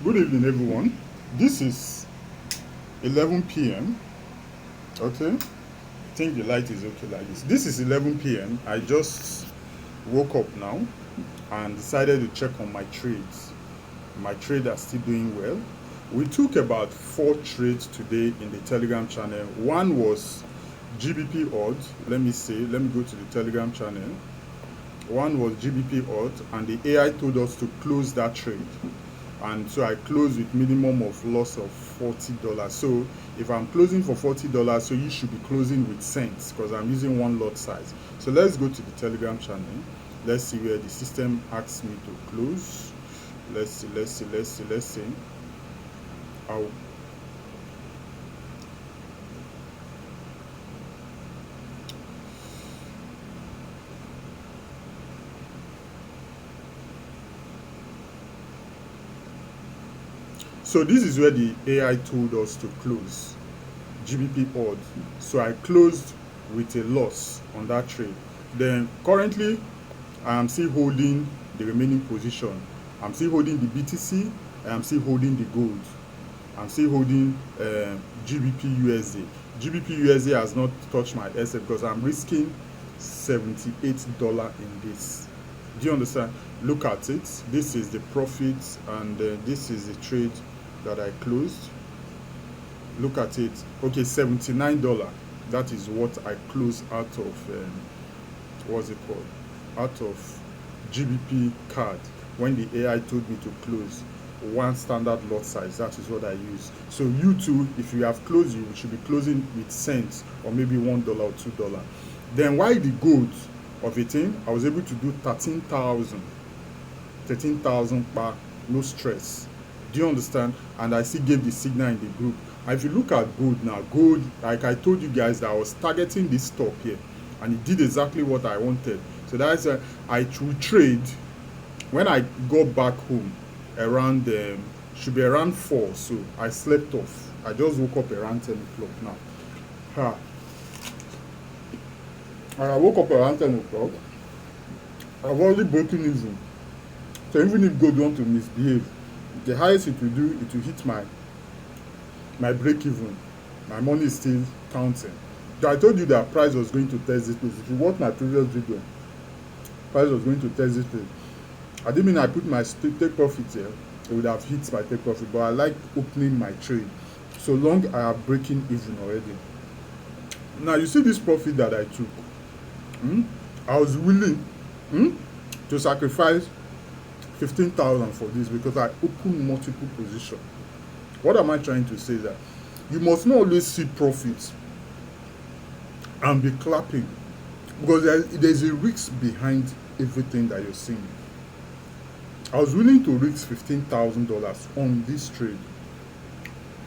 Good evening, everyone. This is 11 p.m. Okay, I think the light is okay like this. This is 11 p.m. I just woke up now and decided to check on my trades. My trade are still doing well. We took about 4 trades today in the Telegram channel. One was GBP odd. Let me go to the Telegram channel. One was GBP odd, and the AI told us to close that trade. And so I closed with minimum of loss of $40. So if I'm closing for $40, so you should be closing with cents because I'm using one lot size. So let's go to the Telegram channel. Let's see where the system asks me to close. Let's see. I'll So this is where the AI told us to close, GBP odd. So I closed with a loss on that trade. Then currently, I am still holding the remaining position. I'm still holding the BTC. I'm still holding the gold. I'm still holding GBP USD. GBP USD has not touched my asset because I'm risking $78 in this. Do you understand? Look at it. This is the profit, and this is the trade that I closed. Look at it. Okay, $79. That is what I closed out of what's it called? Out of GBP card when the AI told me to close one standard lot size. That is what I use. So you too, if you have closed, you should be closing with cents or maybe $1 or $2. Then why the gold of a thing? I was able to do 13,000 per, no stress. Do you understand? And I still gave the signal in the group. And if you look at gold now, gold, like I told you guys that I was targeting this top here, and it did exactly what I wanted. So that's why I will trade when I got back home around should be around 4. So I slept off. I just woke up around 10 o'clock now. And I woke up around 10 o'clock. I've already broken even. So even if gold want to misbehave, the highest it will do, it will hit my break even. My money is still counting. So I told you that price was going to test this place. If you watch my previous video, price was going to test this place. I didn't mean I put my take profit here. It would have hit my take profit, but I like opening my trade so long I am breaking even already. Now you see this profit that I took. I was willing to sacrifice 15,000 for this because I opened multiple positions. What am I trying to say? That you must not always see profits and be clapping, because there's a risk behind everything that you're seeing. I was willing to risk $15,000 on this trade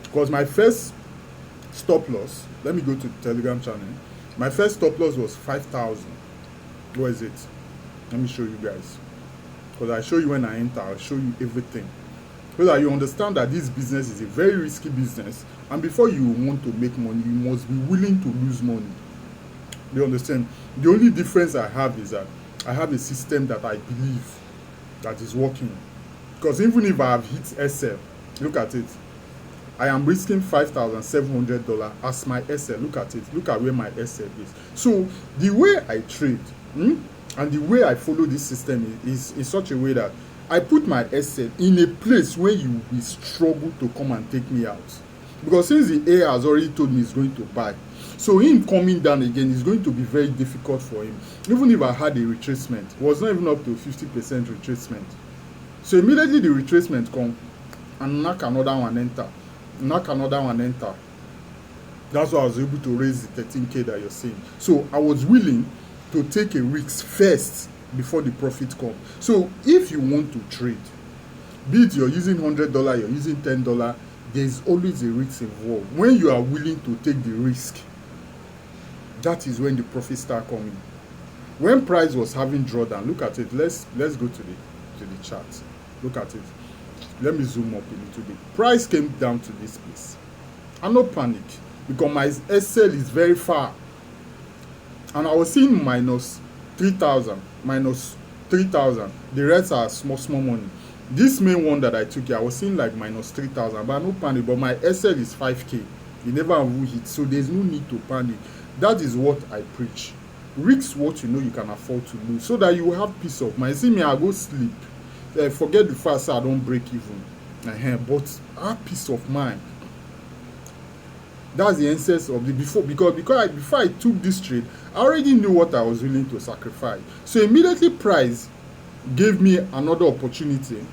because my first stop loss, let me go to the Telegram channel. My first stop loss was 5,000. Where is it? Let me show you guys. Because I show you when I enter, I'll show you everything. So that you understand that this business is a very risky business. And before you want to make money, you must be willing to lose money. You understand? The only difference I have is that I have a system that I believe that is working. Because even if I have hit SL, look at it. I am risking $5,700 as my SL. Look at it. Look at where my SL is. So the way I trade, and the way I follow this system is in such a way that I put my SL in a place where you will struggle to come and take me out. Because since the AI has already told me he's going to buy, so him coming down again is going to be very difficult for him. Even if I had a retracement, it was not even up to 50% retracement. So immediately the retracement come and knock another one enter. That's why I was able to raise the 13K that you're seeing. So I was willing to take a risk first before the profit come. So if you want to trade, be it you're using $100, you're using $10, there's always a risk involved. When you are willing to take the risk, that is when the profits start coming. When price was having drawdown, look at it. Let's go to the chart. Look at it. Let me zoom up a little bit. Price came down to this place. And no panic, because my SL is very far. And I was seeing minus 3,000, minus 3,000. The rest are small money. This main one that I took here, I was seeing like minus 3,000, but no panic. But my SL is 5K. You never will hit, so there's no need to panic. That is what I preach. Risk what you know you can afford to lose, so that you will have peace of mind. See me, I go sleep. Forget the fact say I don't break even. But I have peace of mind. That's the essence of the before I took this trade, I already knew what I was willing to sacrifice. So immediately price gave me another opportunity,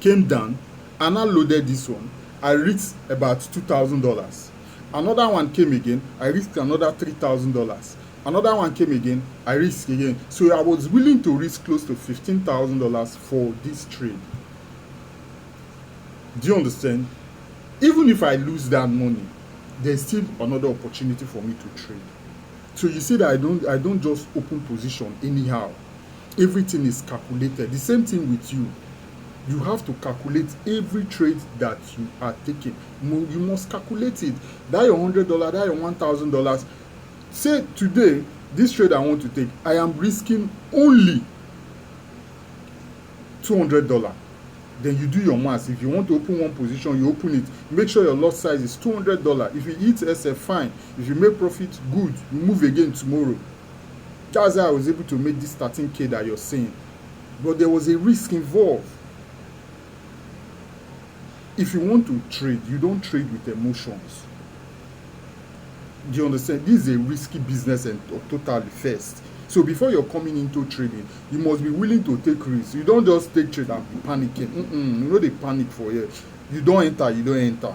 came down, and I loaded this one. I reached about $2,000. Another one came again, I risked another $3,000. Another one came again, I risked again. So I was willing to risk close to $15,000 for this trade. Do you understand? Even if I lose that money, there's still another opportunity for me to trade. So you see that I don't just open position anyhow. Everything is calculated. The same thing with you. You have to calculate every trade that you are taking. You must calculate it. That your $100, that your $1,000. Say today, this trade I want to take, I am risking only $200. Then you do your math. If you want to open one position, you open it. Make sure your lot size is $200. If you hit SF, fine. If you make profit, good. You move again tomorrow. That's how I was able to make this 13K that you're saying. But there was a risk involved. If you want to trade, you don't trade with emotions. Do you understand? This is a risky business and totally first. So before you're coming into trading, you must be willing to take risks. You don't just take trade and be panicking. You know they panic for you. You don't enter, you don't enter.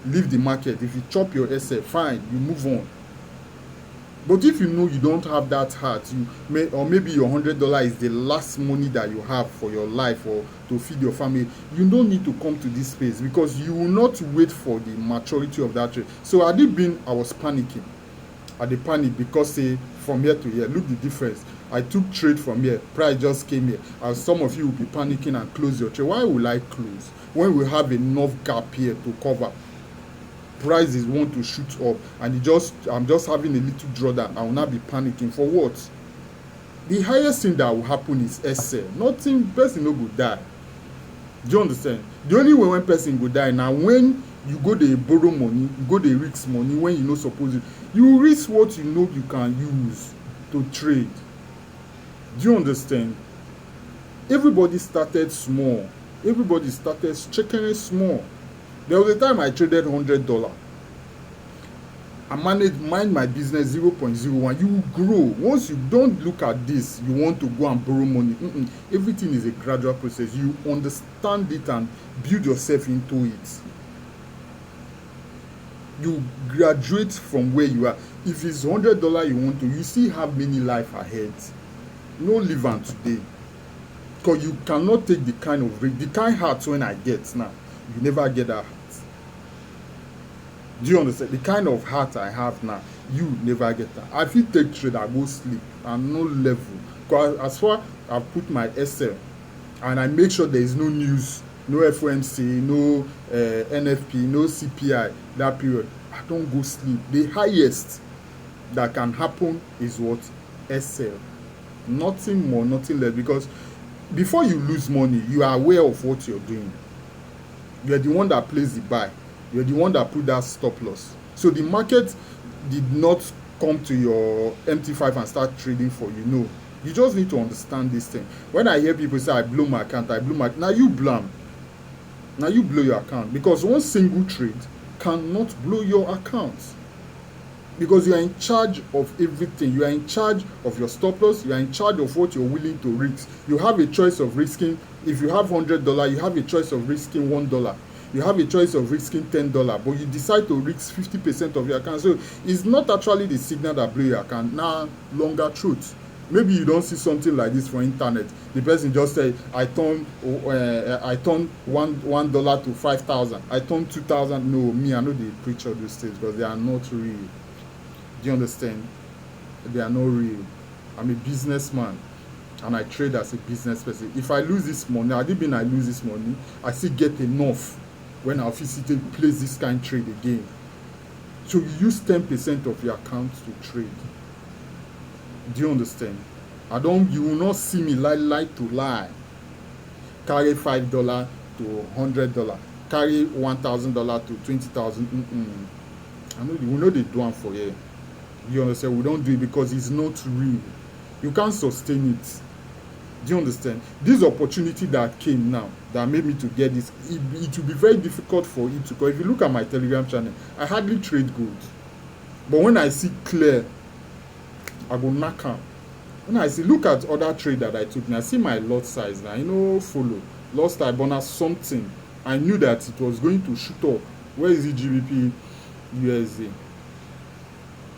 Leave the market. If you chop your SF, fine, you move on. But if you know you don't have that heart, or maybe your $100 is the last money that you have for your life or to feed your family, you don't need to come to this space, because you will not wait for the maturity of that trade. So had it been I was panicking, I did panic because say from here to here, look the difference. I took trade from here, price just came here. As some of you will be panicking and close your trade. Why will I close when we have enough gap here to cover? Prices want to shoot up, and I'm just having a little drawdown. I will not be panicking for what? The highest thing that will happen is SL. Nothing, person no go die. Do you understand? The only way when person go die now when you go dey borrow money, you go dey risk money when you no suppose it. You risk what you know you can use to trade. Do you understand? Everybody started small. Everybody started checking small. There was a time I traded $100. I mind my business 0.01. You grow. Once you don't look at this, you want to go and borrow money. Everything is a gradual process. You understand it and build yourself into it. You graduate from where you are. If it's $100 you want to, you still have many life ahead. No live on today. Because you cannot take the kind heart when I get now. You never get that heart. Do you understand? The kind of heart I have now, you never get that. I feel take trade, I go sleep, and no level. Because as far I put my SL, and I make sure there is no news, no FOMC, no NFP, no CPI, that period, I don't go sleep. The highest that can happen is what? SL. Nothing more, nothing less. Because before you lose money, you are aware of what you're doing. You're the one that plays the buy. You're the one that put that stop loss. So the market did not come to your MT5 and start trading for you. No. You just need to understand this thing. When I hear people say, I blow my account, now you blame. Now you blow your account. Because one single trade cannot blow your account. Because you are in charge of everything. You are in charge of your stop loss. You are in charge of what you're willing to risk. You have a choice of risking. If you have $100, you have a choice of risking $1. You have a choice of risking $10, but you decide to risk 50% of your account. So it's not actually the signal that blow your account. Now, longer truth. Maybe you don't see something like this for internet. The person just said, I turned $1 to 5,000. I turned 2,000. No, me, I know they preach all those things because they are not real. Do you understand? They are not real. I'm a businessman. And I trade as a business person. If I lose this money, I didn't mean I lose this money, I still get enough when I officially place this kind of trade again. So you use 10% of your account to trade. Do you understand? You will not see me lie to lie. carry $5 to $100, carry $1,000 to 20,000. I know we know they do it for you. You understand? We don't do it because it's not real. You can't sustain it. Do you understand? This opportunity that came now that made me to get this, it will be very difficult for it to. Because if you look at my Telegram channel, I hardly trade gold. But when I see clear, I go knock out. When I see, look at other trade that I took, and I see my lot size now, follow. Lost I bonus something. I knew that it was going to shoot up. Where is it, GBP USD?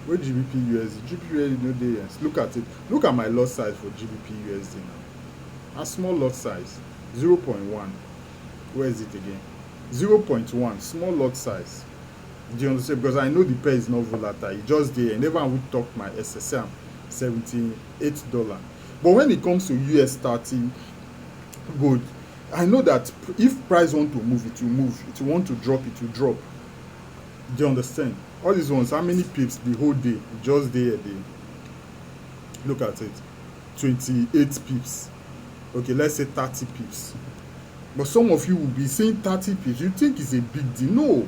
Where GBP USD? GBP USD no day. Yes. Look at it. Look at my lot size for GBP USD now. A small lot size, 0.1. Where is it again? 0.1. Small lot size. Do you understand? Because I know the pair is not volatile. It just there. I never would talk my SSM, $78. But when it comes to US 30 gold, I know that if price want to move, it will move. It will want to drop, it will drop. Do you understand? All these ones, how many pips the whole day? Just there a day. Look at it. 28 pips. Okay, let's say 30 pips. But some of you will be saying 30 pips. You think it's a big deal. No.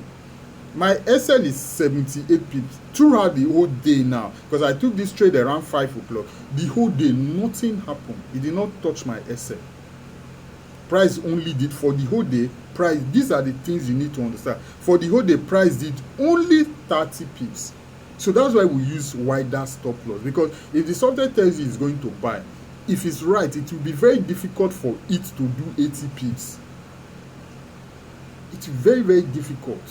My SL is 78 pips throughout the whole day now. Because I took this trade around 5 o'clock. The whole day, nothing happened. It did not touch my SL. Price only did for the whole day. Price, these are the things you need to understand. For the whole day, price did only 30 pips. So that's why we use wider stop loss. Because if the software tells you it's going to buy, if it's right, it will be very difficult for it to do 80 pips. It's very, very difficult.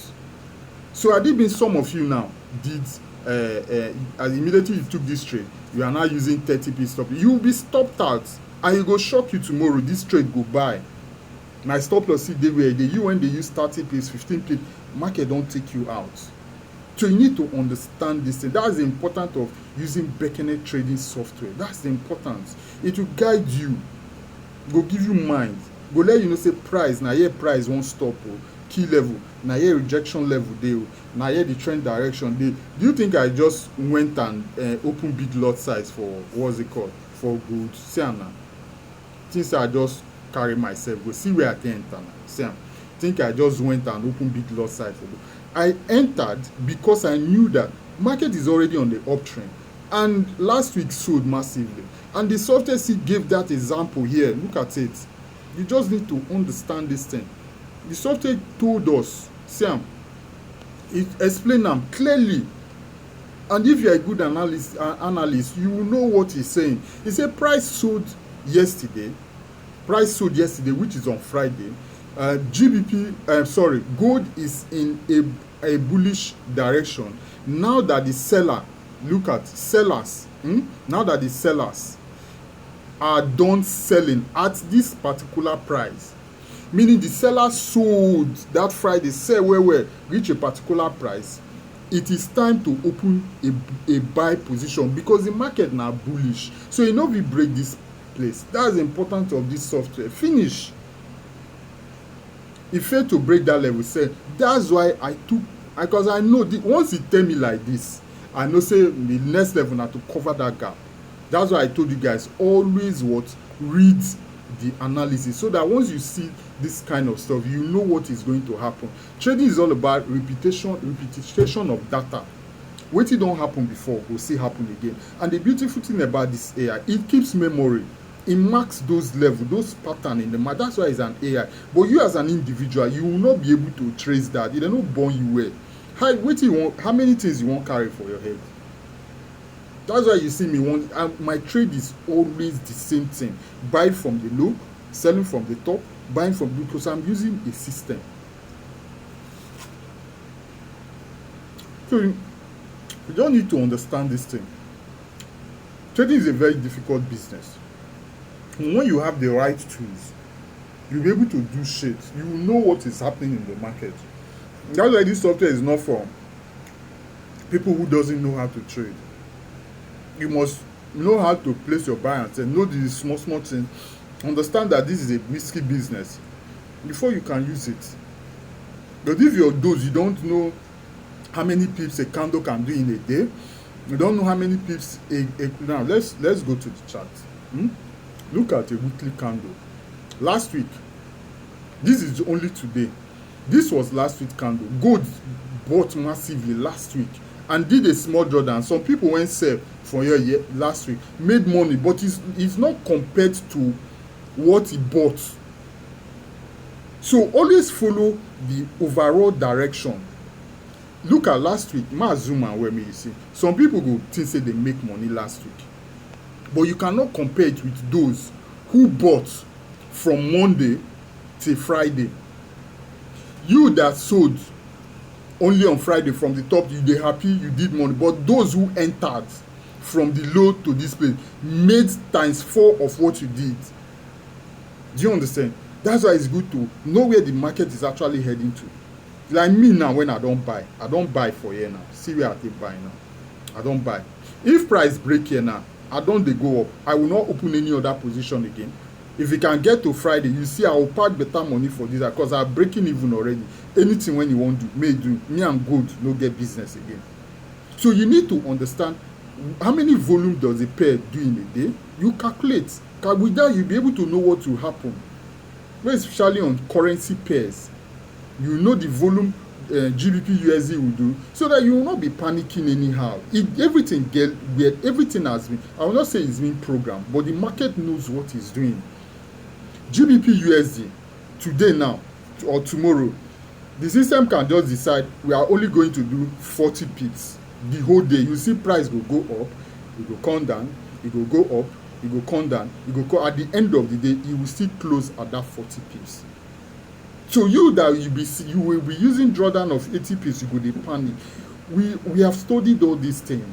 So had it been some of you now did as immediately you took this trade, you are now using 30 pips stop, you will be stopped out, and it go shock you tomorrow. This trade go buy. My stop loss see they were you when they use 30 pips, 15 pips, market don't take you out. So you need to understand this thing. That's the importance of using Bekenet trading software. That's the importance. It will guide you, go give you mind, go let you know say price now here price won't stop. Key level now here rejection level dey. Now here the trend direction dey. Do you think I just went and open big lot size for what's it called for gold? See now, since I just carry myself go see where I can enter now. See, think I just went and opened big lot size for gold. I entered because I knew that market is already on the uptrend, and last week sold massively, and the software gave that example here. Look at it. You just need to understand this thing. The software told us, Sam, it explained them clearly. And if you're a good analyst, you will know what he's saying. He said price sold yesterday, which is on Friday. Gold is in a bullish direction. Now that the seller, look at sellers, now that the sellers are done selling at this particular price, meaning the seller sold that Friday, sell where reach a particular price, it is time to open a buy position because the market now bullish. So you know we break this place. That's the importance of this software. Finish. It failed to break that level. Say that's why I took, because I know once it tell me like this, I know say the next level now to cover that gap. That's why I told you guys always read the analysis, so that once you see this kind of stuff, you know what is going to happen. Trading is all about repetition of data. Wetin don happen before will still happen again. And the beautiful thing about this AI, it keeps memory. It marks those levels, those patterns in the market. That's why it's an AI. But you as an individual, you will not be able to trace that. It will not born you well. How many things you won't carry for your head? That's why you see me my trade is always the same thing. Buy from the low, selling from the top, buying from the, because I'm using a system. So you don't need to understand this thing. Trading is a very difficult business. When you have the right tools, you'll be able to do shit. You will know what is happening in the market. That's why this software is not for people who doesn't know how to trade. You must know how to place your buy and sell. Know these small things. Understand that this is a risky business before you can use it. But if you're those, you don't know how many pips a candle can do in a day. You don't know how many pips now let's go to the chart. Look at a weekly candle. Last week This is only today. This was last week candle. Gold bought massively last week and did a small drawdown. Some people went sell for here last week, made money, but it's not compared to what he bought. So always follow the overall direction. Look at last week, Mazuma, where me you see. Some people go think say they make money last week, but you cannot compare it with those who bought from Monday till Friday. You that sold only on Friday from the top, you dey happy, you did money. But those who entered from the low to this place made times 4 of what you did. Do you understand? That's why it's good to know where the market is actually heading to. Like me now, when I don't buy for here now. See where I take buy now. I don't buy. If price break here now, I don't dey go up. I will not open any other position again. If you can get to Friday, you see I will pack better money for this because I'm breaking even already. Anything when you want to may do. Me, I'm good, no get business again. So you need to understand how many volume does a pair do in a day. You calculate. With that, you'll be able to know what will happen. Especially on currency pairs. You know the volume GBP USD will do, so that you will not be panicking anyhow. Everything has been, I will not say it's been programmed, but the market knows what it's doing. GBP USD today now or tomorrow, the system can just decide we are only going to do 40 pips the whole day. You see price will go up, it will come down, it will go up, it will come down, it will come. At the end of the day, it will still close at that 40 pips. So you will be using drawdown of 80 pips, you go dey panic. We have studied all these things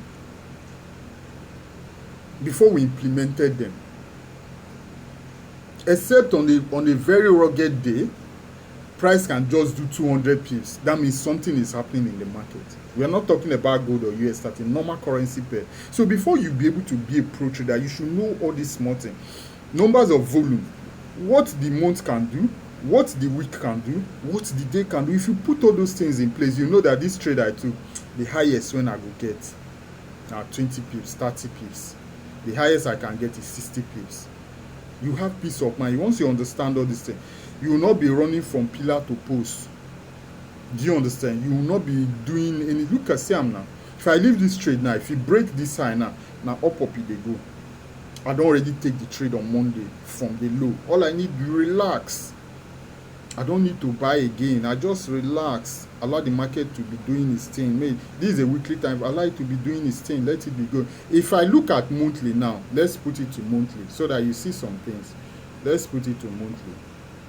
before we implemented them. Except on a very rugged day, price can just do 200 pips. That means something is happening in the market. We are not talking about gold or US starting normal currency pair. So before you be able to be a pro trader, you should know all these small things. Numbers of volume, what the month can do, what the week can do, what the day can do. If you put all those things in place, you know that this trade I took, the highest when I go get now 20 pips, 30 pips. The highest I can get is 60 pips. You have peace of mind. Once you understand all these things, you will not be running from pillar to post. Do you understand? You will not be doing any. Look at Sam now. If I leave this trade now, if you break this high now up they go. I don't already take the trade on Monday from the low. All I need to relax. I don't need to buy again. I just relax. Allow the market to be doing its thing. Maybe this is a weekly time. Allow it to be doing its thing. Let it be good. If I look at monthly now, let's put it to monthly so that you see some things. Let's put it to monthly.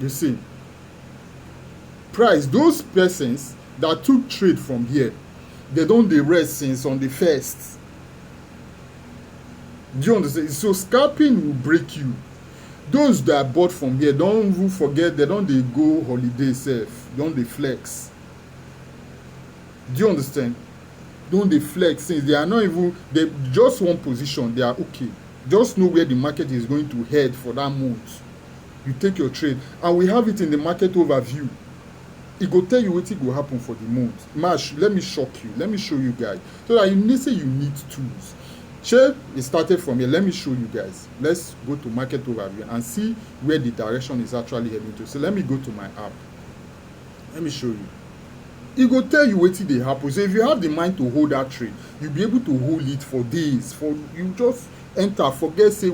You see, price, those persons that took trade from here, they don't dey rest since on the 1st. Do you understand? So scalping will break you. Those that bought from here, don't even forget, they don't dey go holiday safe. Don't dey flex. Do you understand? Don't dey flex since they are not even, they just one position, they are okay. Just know where the market is going to head for that month. You take your trade, and we have it in the market overview. It go tell you wetin go happen for the month. March, let me shock you. Let me show you guys. So that you need say you need tools. Share, it started from here. Let me show you guys. Let's go to market overview and see where the direction is actually heading to. So let me go to my app. Let me show you. It go tell you wetin dey happen. So if you have the mind to hold that trade, you'll be able to hold it for days. For you just enter, forget say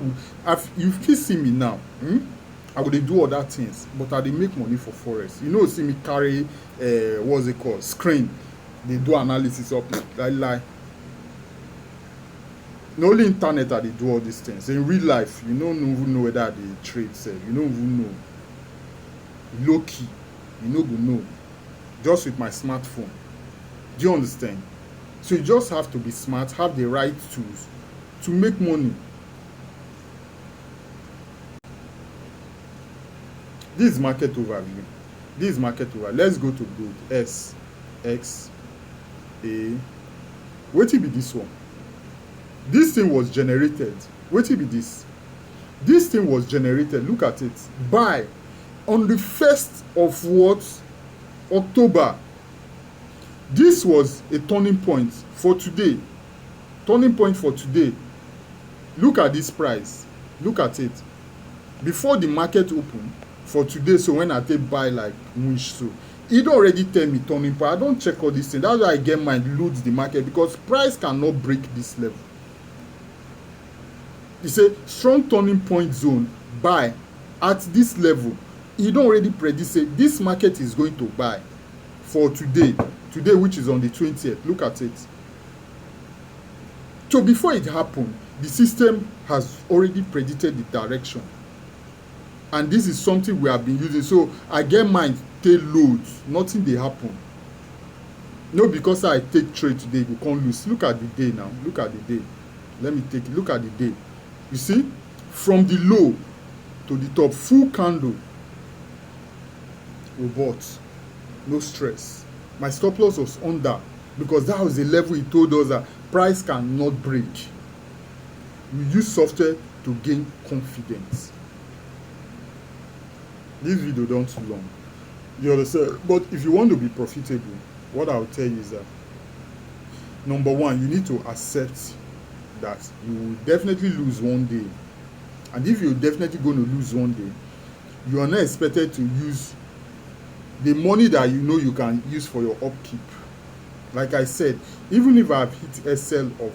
you fit see me now. I go dey do other things, but I dey make money for forex. You know, see me carry what's it called, screen. They do analysis up like. No only internet I dey do all these things. In real life, you don't even know whether they trade sell. You don't even know. Low key, you no go know. Just with my smartphone. Do you understand? So you just have to be smart, have the right tools to make money. This is market overview. This is market overview. Let's go to gold. S, X, A. Wetin be this one? This thing was generated. Wetin be this? This thing was generated. Look at it. Buy on the 1st of what? October. This was a turning point for today. Turning point for today. Look at this price. Look at it. Before the market opened, for today. So when I take buy like wish, so e don already tell me turning point. I don check all these things. That's why I get mind load the market, because price cannot break this level. E say strong turning point zone, buy at this level. E don already predict say this market is going to buy for today, which is on the 20th. Look at it. So before it happened, the system has already predicted the direction, and this is something we have been using. So I get mind take loads, nothing dey happen. No, because I take trade today you can't lose. Look at the day now. Look at the day. Let me take it. Look at the day. You see, from the low to the top, full candle, we bought, no stress. My stop loss was under, because that was the level he told us that price cannot break. We use software to gain confidence. This video don't too long, you understand? But if you want to be profitable, what I'll tell you is that, number one, you need to accept that you will definitely lose one day. And if you're definitely going to lose one day, you are not expected to use the money that you know you can use for your upkeep. Like I said, even if I have hit SL of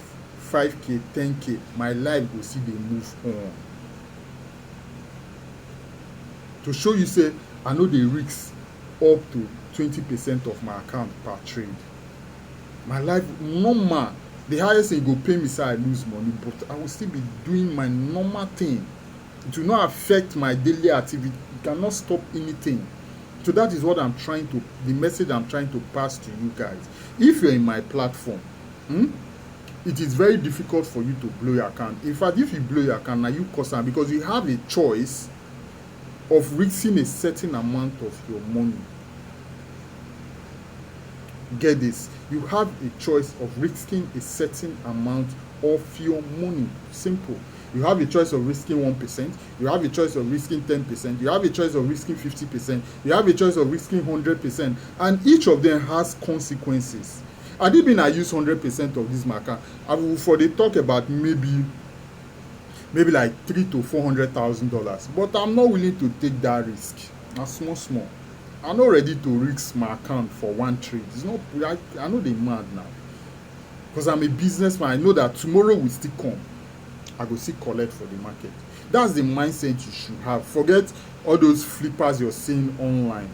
5k, 10k, my life will see dey move on. To show you say I know the risks up to 20% of my account per trade. My life normal, the highest thing go pay me say I lose money, but I will still be doing my normal thing. It will not affect my daily activity. It cannot stop anything. So that is what I'm trying to, the message I'm trying to pass to you guys. If you're in my platform, it is very difficult for you to blow your account. In fact, if you blow your account, now you cost am, because you have a choice of risking a certain amount of your money. Get this, you have a choice of risking a certain amount of your money. Simple. You have a choice of risking 1%, you have a choice of risking 10%, you have a choice of risking 50%, you have a choice of risking 100%, and each of them has consequences. Had it been I use 100% of this marker, I will for the talk about maybe like $300,000 to $400,000, but I'm not willing to take that risk. Na small. I'm not ready to risk my account for one trade. It's not. I know they're mad now, because I'm a businessman. I know that tomorrow will still come. I go still collect for the market. That's the mindset you should have. Forget all those flippers you're seeing online.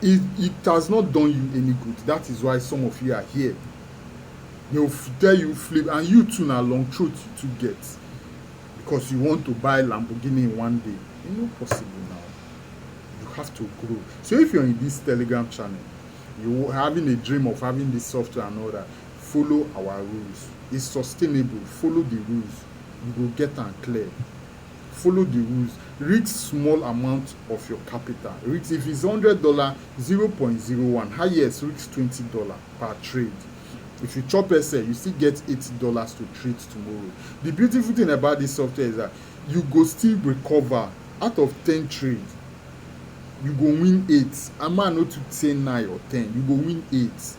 It has not done you any good. That is why some of you are here. They'll tell you flip, and you too na long throat you to get, because you want to buy Lamborghini in one day. It's not possible now. You have to grow. So if you're in this Telegram channel, you're having a dream of having this software and all that, follow our rules. It's sustainable. Follow the rules. You will get and clear. Follow the rules. Risk small amount of your capital. Risk, if it's $100, 0.01. Highest risk $20 per trade. If you chop SL, you still get $80 to trade tomorrow. The beautiful thing about this software is that you go still recover. Out of 10 trades, you go win 8. I might not to say 9 or 10. You go win 8.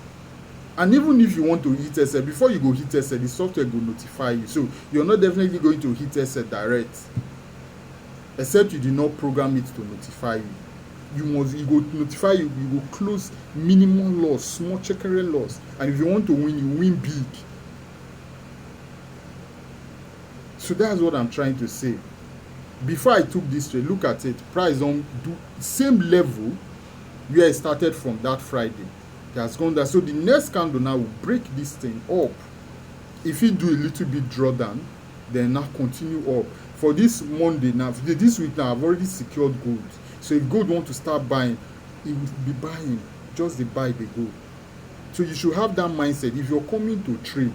And even if you want to hit SL, before you go hit SL, the software will notify you. So you're not definitely going to hit SL direct, except you did not program it to notify you. It go notify you. You go close minimum loss, small checkere loss. And if you want to win, you win big. So that's what I'm trying to say. Before I took this trade, look at it. Price on do same level where I started from that Friday. It has gone down. So the next candle now will break this thing up. If you do a little bit drawdown, then now continue up. For this Monday now, this week now, I've already secured gold. So if gold want to start buying, it will be buying. Just the buy the gold. So you should have that mindset. If you're coming to trade,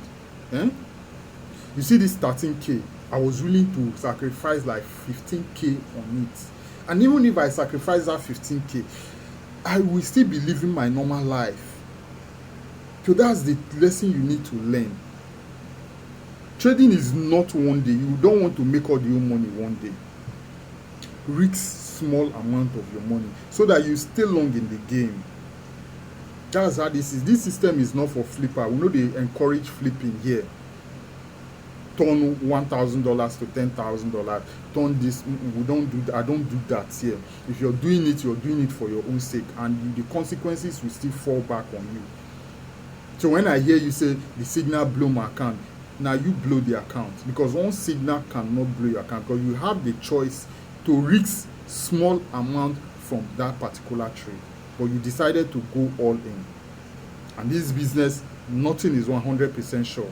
you see this 13k, I was willing to sacrifice like 15k on it. And even if I sacrifice that 15k, I will still be living my normal life. So that's the lesson you need to learn. Trading is not one day. You don't want to make all your money one day. Risk small amount of your money so that you stay long in the game. That's how this is. This system is not for flipper. We know they encourage flipping here. turn $1,000 to $10,000, turn this. We don't do that. I don't do that here. If you're doing it for your own sake, and the consequences will still fall back on you. So when I hear you say the signal blow my account, now you blow the account, because one signal cannot blow your account, because you have the choice to risk small amount from that particular trade, but you decided to go all in. And this business, nothing is 100% sure.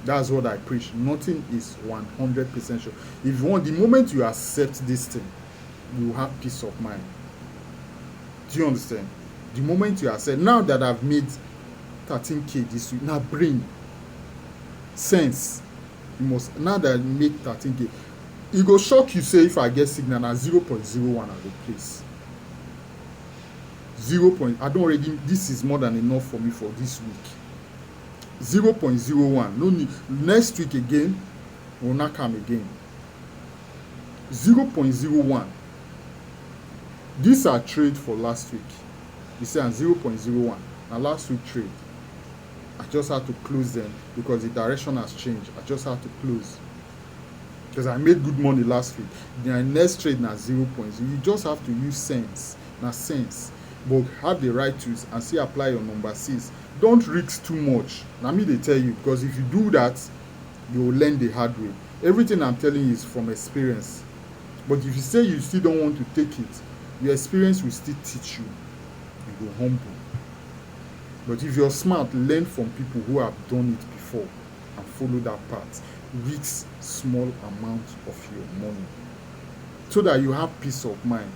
That's what I preach. Nothing is 100% sure. If you want, the moment you accept this thing, you have peace of mind. Do you understand? The moment you accept, now that I've made 13K this week, now bring sense. You must, now that I make 13K, it go shock you, say, if I get signal at 0.01 at the place. 0. I don't already, this is more than enough for me for this week. 0.01. No need. Next week again, will not come again. 0.01. These are trade for last week. You see, and 0.01. Now last week trade, I just had to close them because the direction has changed. I just had to close because I made good money last week. The next trade now 0.0. You just have to use sense. Now sense, but have the right tools and see apply your number 6. Don't risk too much. Now me they tell you, because if you do that, you will learn the hard way. Everything I'm telling you is from experience. But if you say you still don't want to take it, your experience will still teach you. You go humble. But if you're smart, learn from people who have done it before and follow that path. Risk small amount of your money so that you have peace of mind.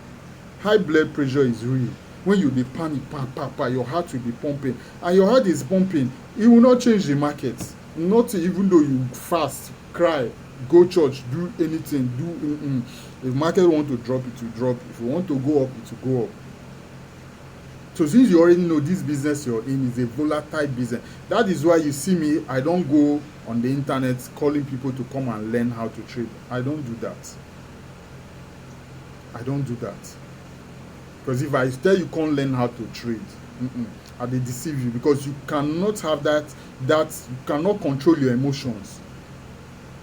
High blood pressure is real. When you dey panic, your heart will be pumping, and your heart is pumping, it will not change the market. Not even though you fast, cry, go church, do anything, If market want to drop, it will drop. If you want to go up, it will go up. So since you already know this business you're in is a volatile business, that is why you see me, I don't go on the internet calling people to come and learn how to trade. I don't do that. I don't do that. Because if I tell you can't learn how to trade, I dey deceive you, because you cannot have that you cannot control your emotions.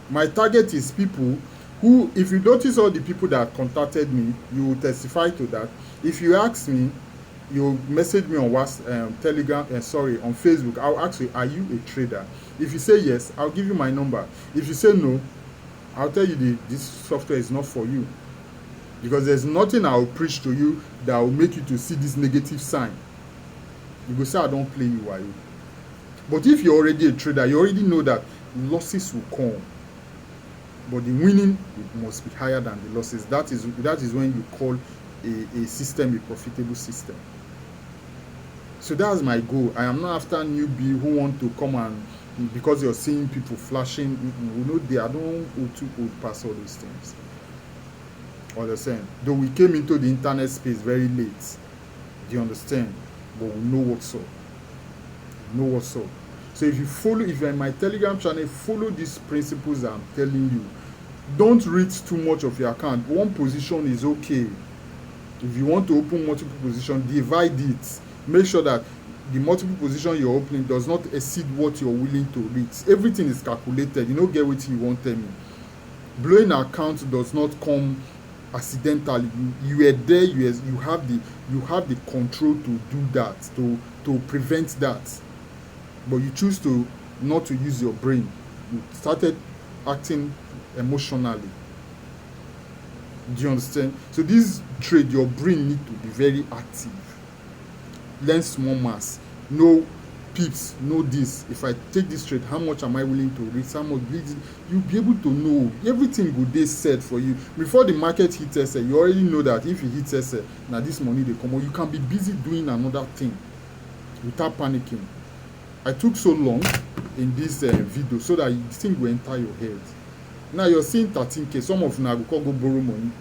My target is people who, if you notice all the people that contacted me, you will testify to that. If you ask me, you message me on WhatsApp, Telegram, on Facebook, I'll ask you, are you a trader? If you say yes, I'll give you my number. If you say no, I'll tell you this software is not for you. Because there's nothing I'll preach to you that will make you to see this negative sign. You go say, I don't play you, are you? But if you're already a trader, you already know that losses will come. But the winning must be higher than the losses. That is when you call a system a profitable system. So that's my goal. I am not after newbie who want to come and, because you're seeing people flashing, I don't go too old past all those things. Understand? Though we came into the internet space very late. Do you understand? But we know what's up. So if you're in my Telegram channel, follow these principles I'm telling you. Don't read too much of your account. One position is okay. If you want to open multiple positions, divide it. Make sure that the multiple position you're opening does not exceed what you're willing to read. Everything is calculated. You don't get what you want tell me. Blowing an account does not come accidentally. You are there. You have the control to do that, to prevent that. But you choose to not to use your brain. You started acting emotionally. Do you understand? So this trade, your brain need to be very active. Learn small mass. Know pips. Know this. If I take this trade, how much am I willing to risk? How much? You'll be able to know. Everything will be set for you. Before the market hits SA, you already know that if it hits SA, now this money they come out. You can be busy doing another thing without panicking. I took so long in this video so that the thing will enter your head. Now you're seeing 13K. Some of you go borrow money.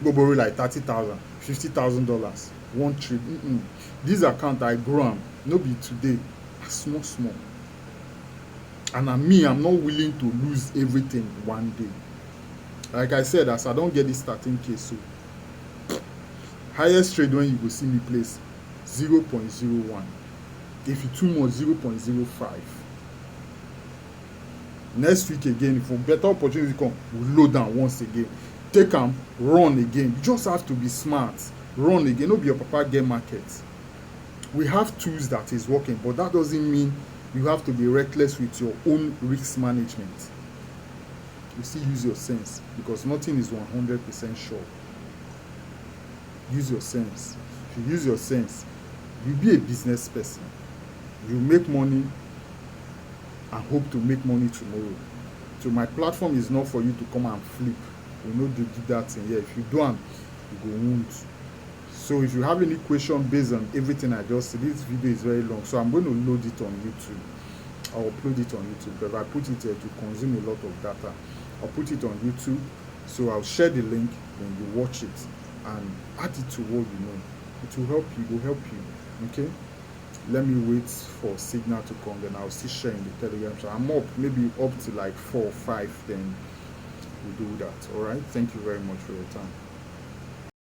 Go borrow like $30,000, $50,000. One trade. This account I grow am, no be today. Small. And I'm not willing to lose everything one day. Like I said, as I don't get this 13K, so highest trade when you go see me place 0.01. If you too much, 0.05. Next week again, if a better opportunity come, we load am once again, take am, run again. You just have to be smart, run again. No be your papa get market. We have tools that is working, but that doesn't mean you have to be reckless with your own risk management. You still use your sense, because nothing is 100% sure. Use your sense. If you use your sense, you be a business person. You make money and hope to make money tomorrow. So my platform is not for you to come and flip. You know, they do that in here. If you do, you go wound. So if you have any question based on everything I just said, this video is very long, so I'm going to load it on YouTube. I'll upload it on YouTube, but if I put it here to consume a lot of data, I'll put it on YouTube. So I'll share the link, then you watch it and add it to what you know. It will help you. It will help you. Okay. Let me wait for signal to come, then I'll still share in the Telegram. So I'm up, maybe up to like 4 or 5, then we'll do that. All right. Thank you very much for your time.